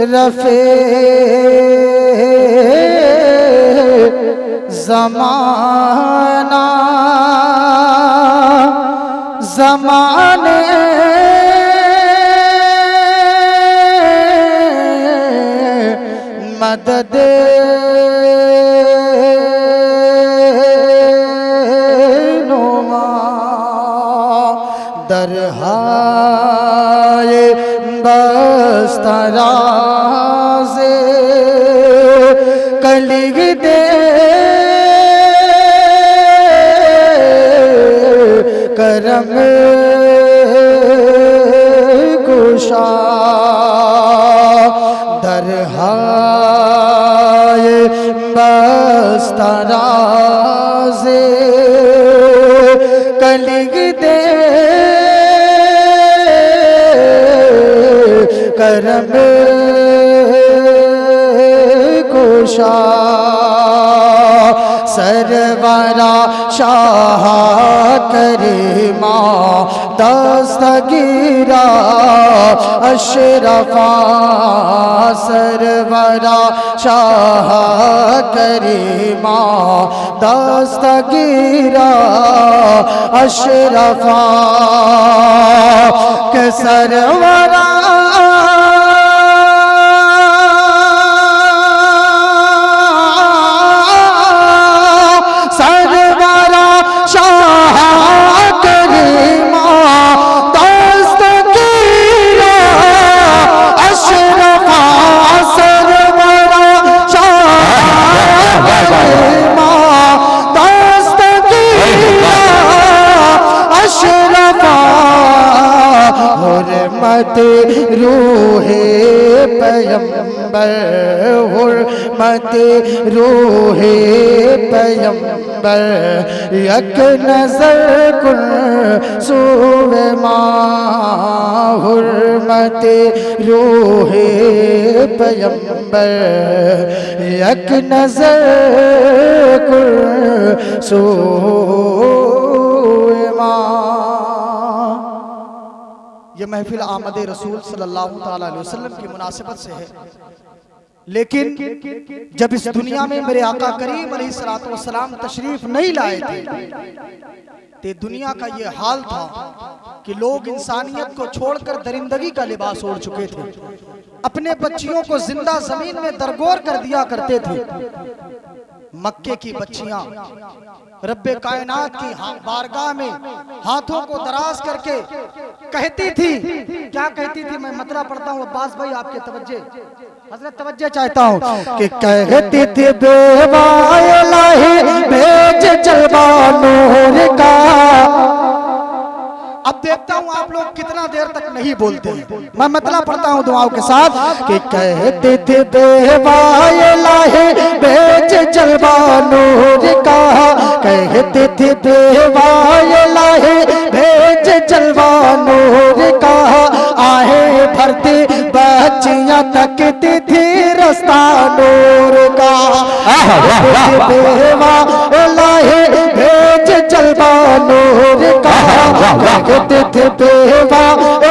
रफ़े ज़माना ज़माने मदद नुमा दरहाए बस्तराज़े कलिग दे करम कुशा दरहाए बस्तराज़े कलिग दे करम कुशा सरवरा शाह करीमा दस्तगीरा अशरफा सरवरा शाह करीमा दस्तगीरा अशरफा के सरवरा हुर्मत रूहे पैगंबर हुर्मत रूहे पैगंबर यक नजर कुन सूवे माँ हुर्मत रूहे पैगंबर यक नजर कुन सूवे माँ। ये महफिल आमद रसूल सल्लल्लाहु ताला अलैहि वसल्लम की मुनासिबत से है, लेकिन जब इस दुनिया में मेरे आका करीम अलैहिस्सलातु वस्सलाम तशरीफ नहीं लाए थे तो दुनिया का ये हाल था कि लोग इंसानियत को छोड़कर दरिंदगी का लिबास ओढ़ चुके थे, अपने बच्चियों को जिंदा जमीन में दरगोर कर दिया करते थे। मक्के की बच्चियां रब्बे कायनात की बारगाह में हाथों को दराज करके कहती थी, क्या कहती थी? मैं मतला पढ़ता हूँ अब्बास भाई, आपके तवज्जे हजरत तवज्जे चाहता हूँ कि कहती थी बेवाए लाहे भेज जलवा नूर का। अब देखता हूँ आप लोग कितना देर तक नहीं बोलते हैं, मैं मतला पढ़ता हूँ दुआओं के साथ कि कहते थे बेवाए लाहे भेज जलवा नूर का, कहते थे बेवाए लाहे भेज जलवा नूर का, आहे भरती बच्चियां तकती थी रास्ता नूर का, बेवाए लाहे भेज जलवा नूर का, कहते थे बेवा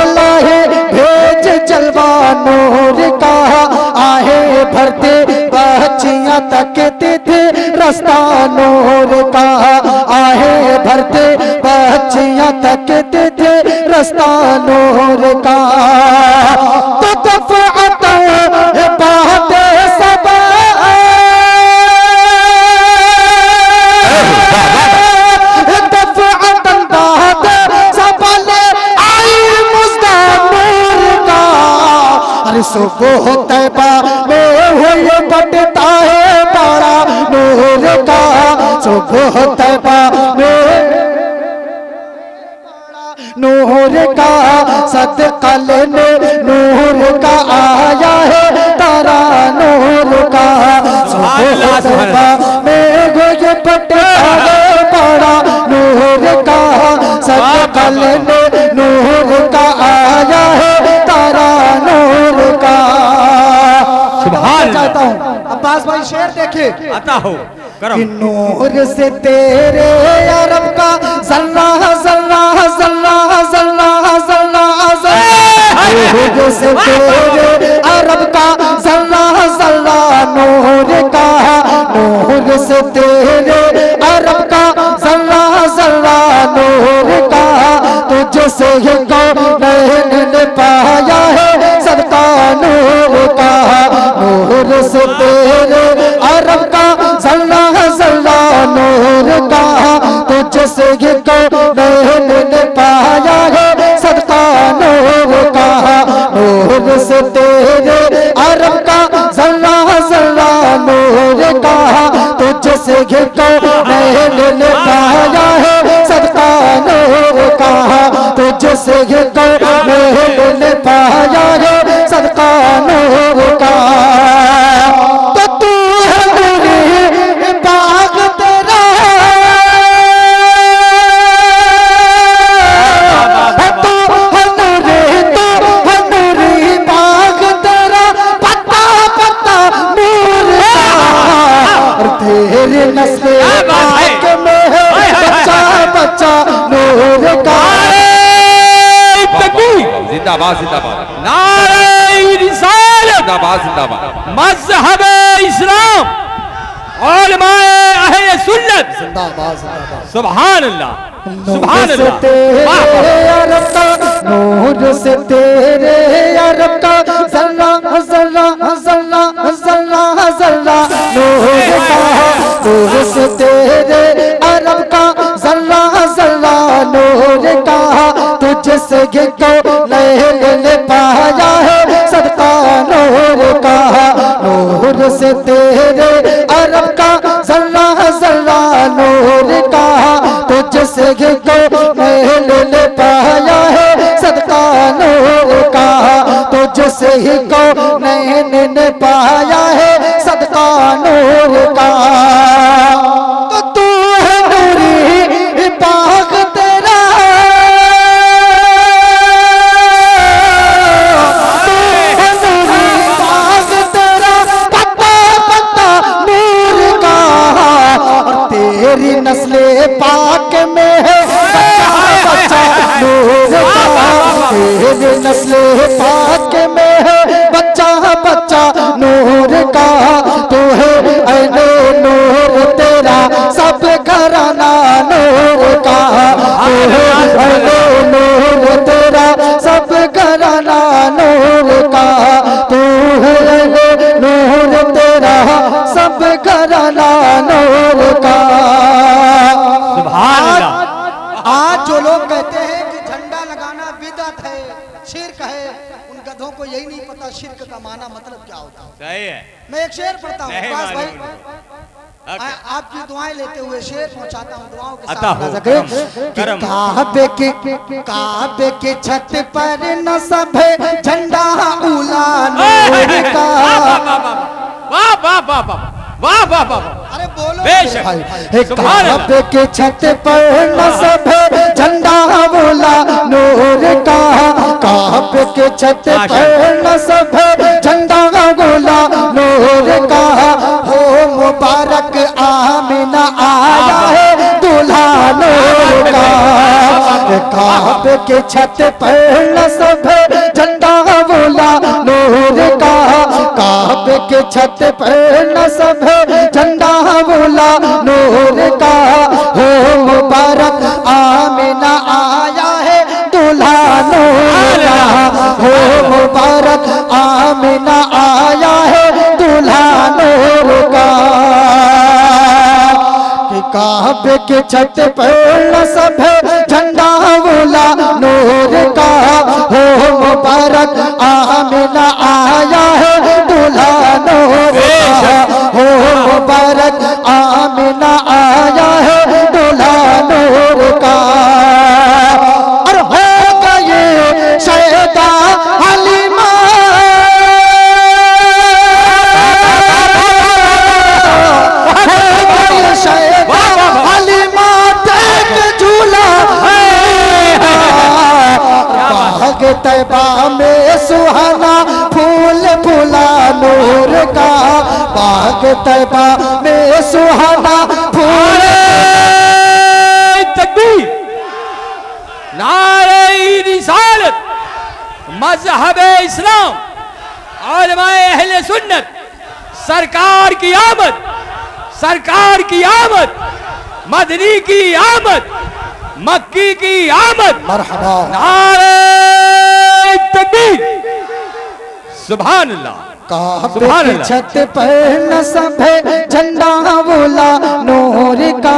लाहे भेज जलवा नूर का, आहे भरते बच्चियां तकती थी रास्ता नूर का, आहे भरते बच्चियां तकती थी रास्ता नूर का। तो दफअता बात सब सुबह तैबा में हुए बढ़ता है बड़ा नूर का, सुबह तैबा में नूर का सदका लेने नूर का आया है तारा नूर का, सुबह तैबा में हुए बढ़ता है बड़ा नूर का, सदका लेने नूर का आया है तारा नूर का। चाहता हूँ अब्बास भाई शेर देखे आता हो कि नूर से तेरे अरब का जल्ला जल्ला जल्ला जल्ला नूर से तेरे अरब का जर्रा जर्रा नूर का, नूर से तेरे अरब का जर्रा जर्रा नूर का, तुझसे ही कौनैन ने पाया है सदका नूर का, नूर से तेरे अरब का जर्रा जर्रा नूर का, तुझसे ही कौनैन ने पाया है सदका नूर का, नूर से तेरे अरब का जर्रा जर्रा नूर का, तुझसे ही कौनैन ने पाया है सदका नूर का, तुझसे ही कौनैन ने पाया है सदका नूर का। तो तू है नूरी बाग तेरा, तू है नूरी बाग तेरा, पत्ता पत्ता नूर का, और तेरी नस्ल पाक में है बच्चा बच्चा नूर का। जिंदाबाद जिंदाबाद, नारे रिसालत, जिंदाबाद जिंदाबाद, मज़हब इस्लाम, उलमाए अहले सुन्नत, जिंदाबाद जिंदाबाद। सुभान अल्लाह सुभान नूर से अल्लाह। तेरे अरब का, नूर से तेरे अरब का जर्रा जर्रा जर्रा जर्रा जर्रा नूर का, नूर से तेरे अरब का जर्रा जर्रा नूर का, तुझसे कौनैन ने पाया है सदका नूर का, नूर से तेरे अरब का जर्रा जर्रा नूर का, तुझसे कौनैन ने पाया है सदका नूर का, तुझसे ही कौनैन ने पाया है सदका नूर का। तो तू है नूरी बाग तेरा, तू है नूरी बाग तेरा, पत्ता पत्ता नूर का, और तेरी नस्ल पाक में है बच्चा बच्चा नूर का, तेरी नस्ल पाक में है बच्चा बच्चा नूर का, तू है ऐने नूर तेरा सब घराना नूर का, तू है ऐने नूर तेरा सब घराना नूर का, तू है ऐने नूर तेरा सब घराना नूर का। सुभान अल्लाह। आज जो लोग कहते हैं कि झंडा लगाना बिदअत है, शिर्क है, उन गधों को यही नहीं पता शिर्क का माना मतलब क्या होता है। सही है। मैं एक शेर पढ़ता हूँ नहीं अब्बास भाई, मालूम। आपकी दुआएं लेते हुए शेर पहुंचाता हूँ, दुआओं के अता साथ हो, ना सके। करम। काबे के छत पर न सभे झंडा उला नूर का। वाह वाह वाह वाह वाह वाह वाह। अरे बोलो बेशक। भाई, सुभान अल्लाह। काबे के छत पर न सभे झंडा उला नूर का, काबे के छत पर न सभे झंडा उला नूर का, हो मुबारक आमिना आया है दूल्हा नूर का, काबे के छत पर न सभे झंडा उला नूर का, काबे के छत पर न सभे झंडा उला नूर का, हो मुबारक आमिना आया है दूल्हा नूर का, हो मुबारक आमिना आया है दूल्हा नूर का। काबे के छत पर न सभे झंडा उला नूर का, हो मुबारक आमिना आया है दूल्हा नूर का, हो मुबारक आमिना आया है दूल्हा नूर का। और हो गए सैयदा हलीमा, तैबा में सुहाना फूल फूला नूर का, बाग तैबा में सुहाना फूल। तकबीर, नारे रिसालत, मजहब इस्लाम, उलमाए अहले सुन्नत, सरकार की आमद, सरकार की आमद, मदनी की आमद, मक्की की आमद। मरहबा। नारे तकबीर, सुभान अल्लाह। काबे की छत पर नस्ब है झंडा बोला नूर का,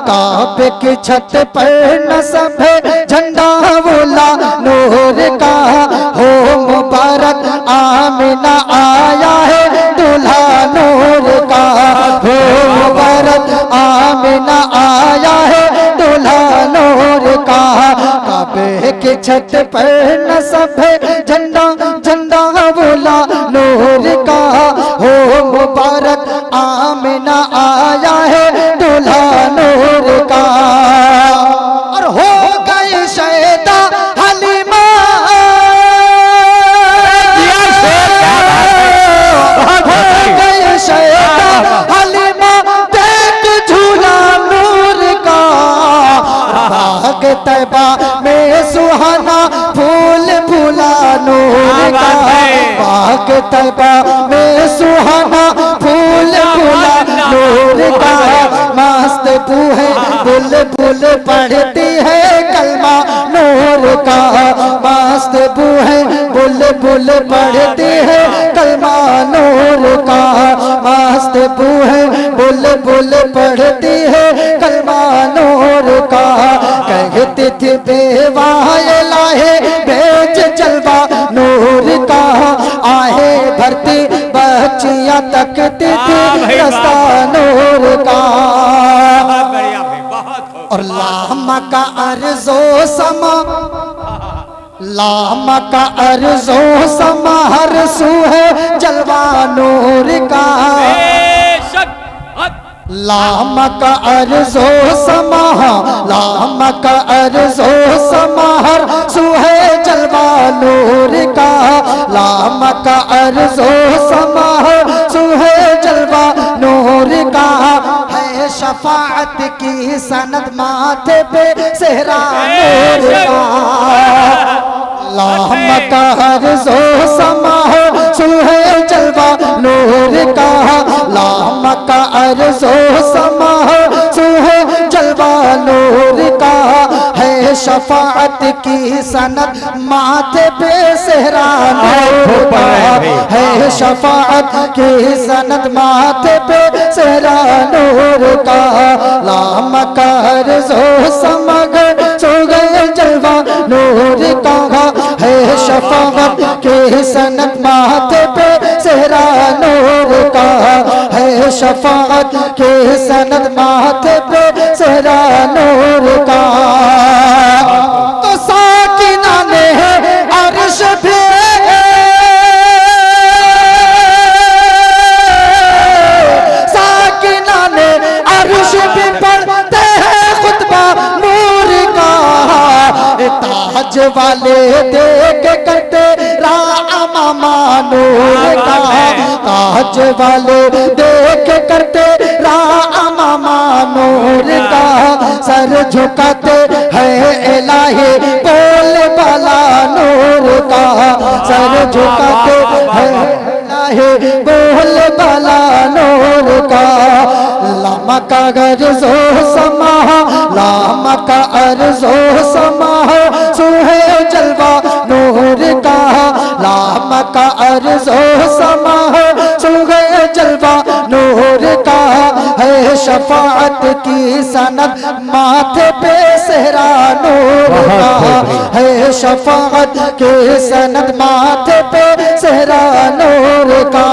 काबे की छत पर नस्ब है झंडा बोला नूर का। हो मुबारक आमिना आया है दूल्हा नूर का, हो मुबारक आमिना आया है दूल्हा नूर का। काबे की छत पर नस्ब है झंडा, झंडा बोला नूर का। हो मुबारक आमिना आया है दूल्हा नूर का। और हो गई शैदा हलीमा, हो गई शैदा हलीमा देख झूला नूर का। बाग तैबा में सुहाना फूल फूला नूर का, बाग तैबा में सुहाना फूल फूला नूर का। मस्त बूहे बुलबुल पढ़ती है कलमा नूर का, मस्त बूहे बुलबुल पढ़ती है कलमा नूर का, मस्त बूहे बुलबुल पढ़ती है कलमा नूर का। कहती थी बेवाए लाहे बेच जलवा नूर का, आहे भरती बच्चियां तकती थी रास्ता नूर का। और लामा का अर्जो समा, लामा का अर्जो समा हर सू है जलवा नूर का। लामा का अर्जो समा, लामा का अर्जो समा हर सू है जलवा नूर का। लामा का अर्जो समा हर सू है जलवा नूर का। है शफाअत की सनद माथे पे सेहरा नूर का। लामा का अर्जो समा हर सू है जलवा नूर का। लामा का अर्जो समा हर सू है जलवा नूर का। है शफाअत की सनद माथे पे सेहरा नूर का। है शफाअत की सनद माथे पे सेहरा नूर का। लामा का अर्जो समा हर सू है जलवा नूर का। है शफाअत की सनद माथे पे सेहरा नूर का। है शफाअत की सनद माथे पे सेहरा नूर का। तो साकिना ने अर्श पे साकिना ने अर्श पे पढ़ते हैं खुतबा नूर का। ताज वाले देख करते रामा नूर का। ताज वाले देख करते रामा नूर का। सर झुकाते है इलाही बोल बाला नूर का। सर झुकाते है इलाही बोल बाला नूर का। लामा का अर्जो समा, लामा का अर्जो समा सुहे जलवा नूर का। लामा का अर्जो समा सुहे जलवा नूर का। है शफाअत की सनद माथे पे सेहरा नूर का। है शफाअत की सनद माथे पे सेहरा नूर का।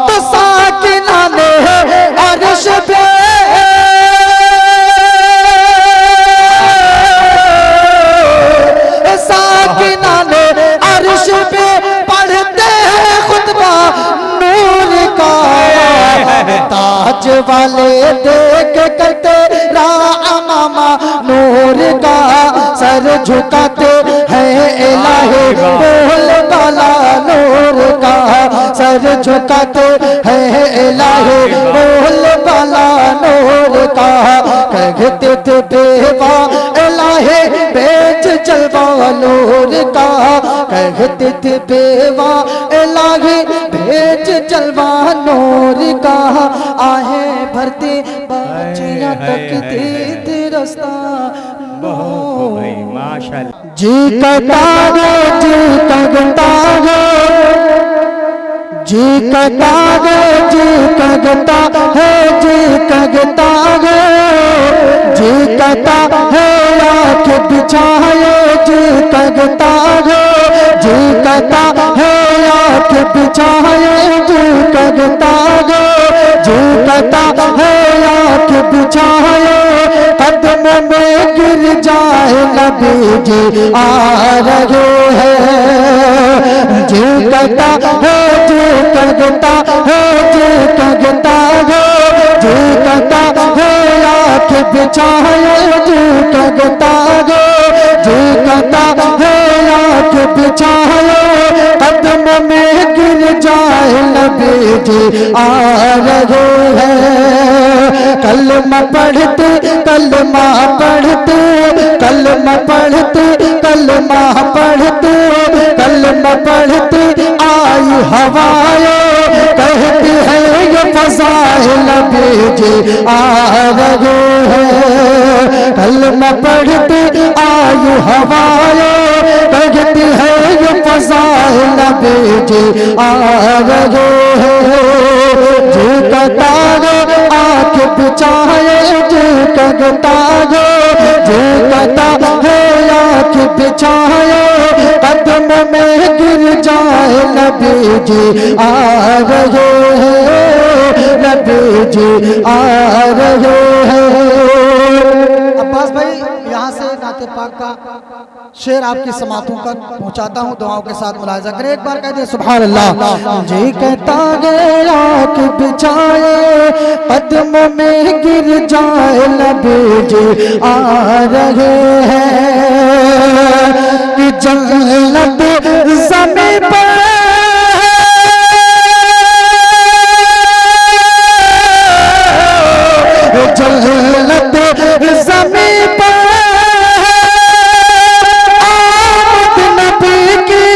तो साकिना ने अर्श पे साकिना ने अर्श पे पढ़ते हैं खुतबा नूर का। ताज वाले देख करते रामा नूर का। सर झुकाते हैं इलाही बोल बाला नूर का। सर झुकाते हैं इलाही बोल बाला नूर का। कहते थे बेवा इलाही बेच जलवा नूर का। कहते थे बेवा इलाही भेज जलवा नूर का, आहे भरते बच्चियां तकते थे रास्ता माशाल्लाह। जी कहता है जी कहता है जी कहता है जी कहता है जी कहता है जी कहता है आँख बिछाए जी कहता है जी कहता है आँख बिछाए जी कहता है जी कहता है आँख बिछाए कदम में गिर जाए नबी जी आ रहे हैं जी कहता है जी कहता है जी कहता है जी कहता है आँख बिछाए जी कहता है जी कहता है आँख बिछाए कदम में गिर जाए नबी जी आ रहे हैं। कलमा पढ़ते कलमा पढ़ते कलमा पढ़ते कलमा पढ़ते कलमा पढ़ते आई हवाएं कहती है ये फज़ाइल नबी जी आ रहे हैं। कलमा पढ़ते आई हवाएं कहती है ये फज़ाइल नबी जी आ रहे हैं। जी कहता है आँख बिछाए जी कहता है जी कहता है आँख बिछाए कदम में गिर जाए नबी जी आ रहे हैं नबी जी आ रहे हैं। अब्बास भाई यहाँ से नाते पाक का शेर आपकी समातों तक पहुँचाता हूँ, दुआओं के साथ मुलाहिजा करें। एक बार कह दे सुभान अल्लाह। जी कहता है आँख बिछाए कदम में गिर जाए नबी जी आ रहे हैं कि जन्नत ज़मीं पर जन्नत ज़मीं पर आमद नबी की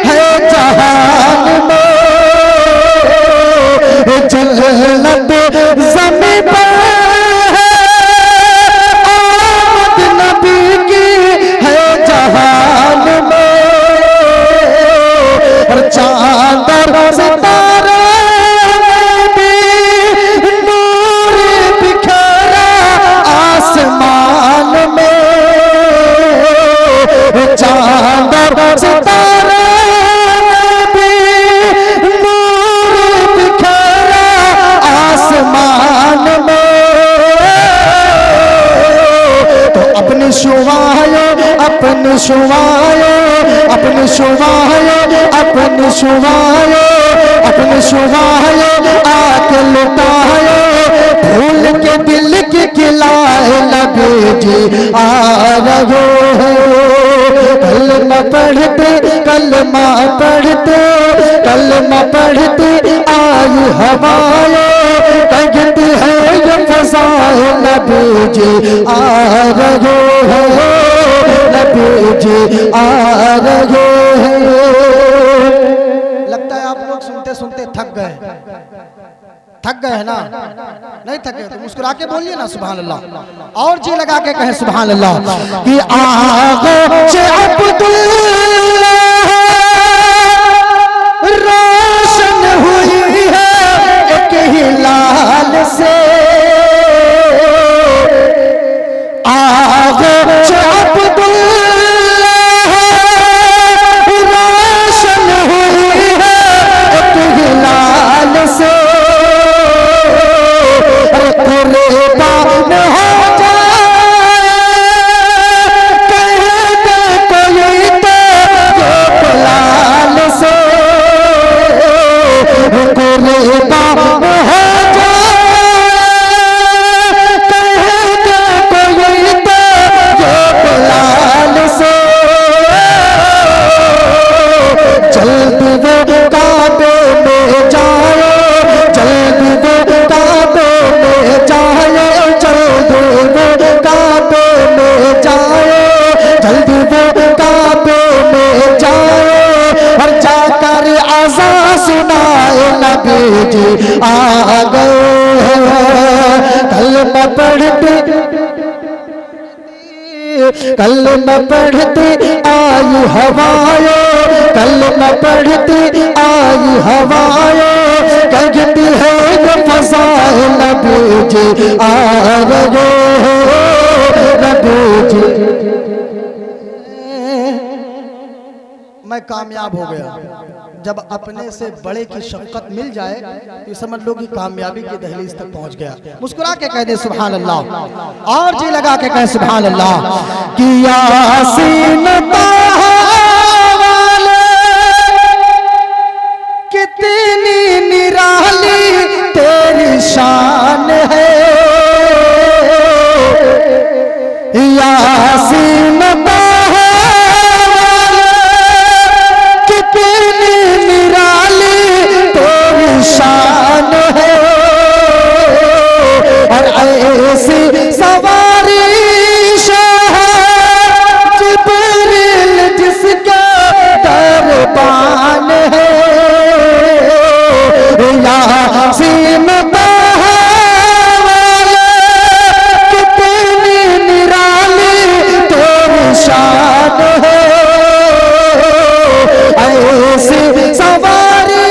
है जहान में जन्नत ज़मीं पर आमद नबी की है जहान में और चांद और सितारे भी नूर बिखेरा आसमान में चांद और सितारे भी नूर बिखेरा आसमान में तो अपनी शुवाए अपनी शुवाए अपनी शुवाए अपनी शुवाए अपनी शुवाए आके लुटाए भूल के दिल की खिलाए नबी जी आ रहे हैं। कलमा पढ़ते कलमा पढ़ते कलमा पढ़ते आई हवाएं कहती है ये फज़ाइल नबी जी आ रहे हैं नबी जी आ रहे हैं। लगता है आप लोग सुनते सुनते थक गए है ना? नहीं थके तो मुस्कुरा के बोलिए ना सुभान अल्लाह, और जी लगा के कहे सुभान अल्लाह कि आगो से अब्दुल्लाह रोशन हुई है एक हिलाल से आगो से अब्दुल्लाह रोशन हुई है एक हिलाल से कुर्बान हो जाए कहते कोई नबी जी आ गए। कलमा पढ़ते कलमा पढ़ते आई हवाएं, कलमा पढ़ते आई हवाएं, कहती है ये फज़ाए नबी जी आ गए नबी जी। मैं कामयाब हो गया। जब अपने से बड़े की शफ़क़त मिल जाए तो समझ लो कि कामयाबी की दहलीज तक पहुंच गया। मुस्कुरा के कह दे सुभान अल्लाह, और जी लगा के कह सुभान अल्लाह। कि यासीन वाले कितनी निराली तेरी शान है, यासीन शान है। और ऐसी सवारी जिब्रील जिसका दरबान है, यासीन कितनी निराली तेरी शान है। ऐसी सवारी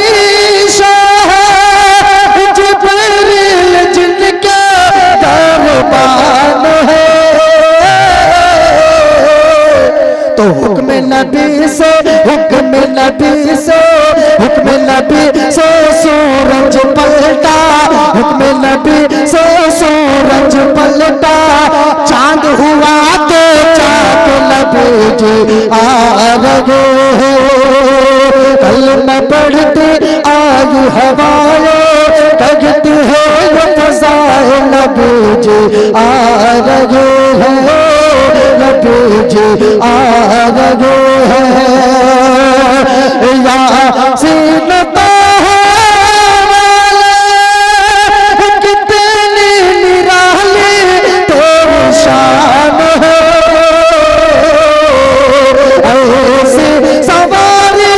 तो हुक्म नबी से हुक्म नबी से हुक्म नबी से सूरज पलटा, हुक्म नबी से सूरज पलटा, चांद हुआ तो चाक नबी जी आ गए। कलमा पढ़ते आई हवाएं, कहती है ये फज़ाए नबी जी आ गए हैं नबी जी आ गए हैं। यासीन कितनी निराली तेरी शान है, ऐसी सवारी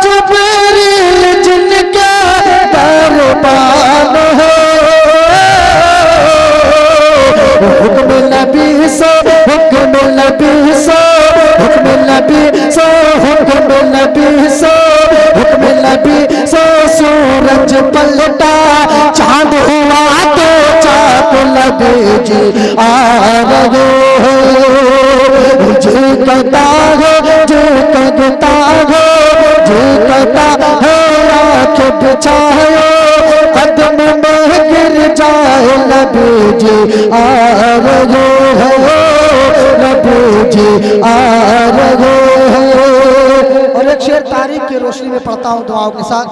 जिब्रील जिनका दरबान है। हुक्म नबी से हुक्म नबी से हुक्म नबी से हुक्म नबी से हुक्म नबी से सूरज पलटा, चांद हुआ तो चाक नबी जी आ गए। जी कहता है जी कहता है जी कहता है आँख बिछाए, कदम में गिर जाए नबी जी आ गए हैं नबी जी आ गए हैं। और एक शेर तारीख की रोशनी में पढ़ता हूँ दुआओं के साथ,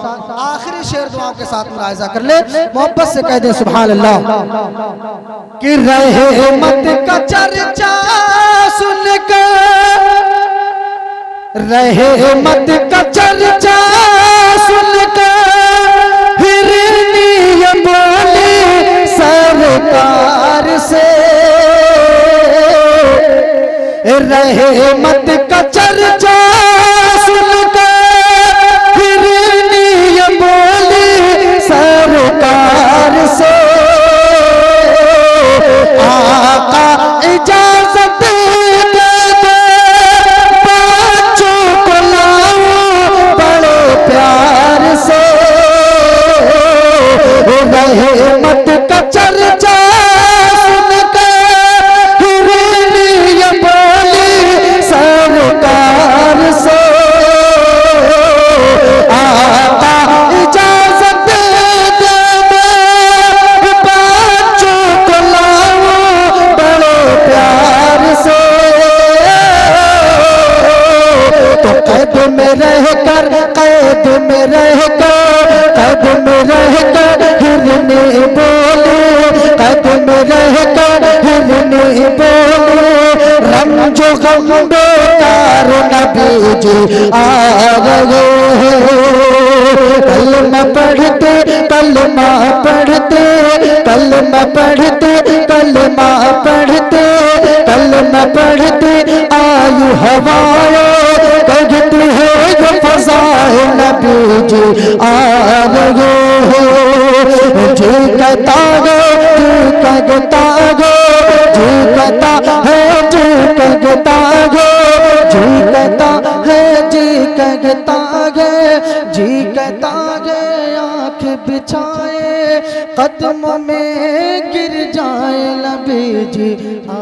आखिरी शेर दुआओं के साथ मुलाहिजा कर ले, मोहब्बत से कह दे सुभान अल्लाह। कि रहमत का चर्चा सुनकर, रहमत का चर्चा सुनकर हिरनी ये बोली सरकार से, रहमत का चर्चा सुनकर हिरनी ये बोली सरकार से, आका इजाजत दे दे बच्चों को लाऊं बड़े प्यार से। रहमत का चर्चा सुनकर हिरनी ये बोली सरकार से, आका इजाजत दे दे बच्चों को लाऊं बड़े प्यार से। तो कैद में रहकर कैद में रहकर कैद में रहकर हिरनी बोले, कैद में रहकर हिरनी बोले, रमजो गम बेकार नबी जी आ गए हैं। कलमा पढ़ते कलमा पढ़ते कलमा पढ़ते कलमा पढ़ते कलमा पढ़ते आई हवाएं, कहती है ये फज़ाए नबी जी आ रहे हो, जी कहता है जी कहता है, जी कहता है जी कहता है, जी कहता है जी कहता है, जी कहता है आँख बिछाए कदमों में गिर जाए नबी जी आ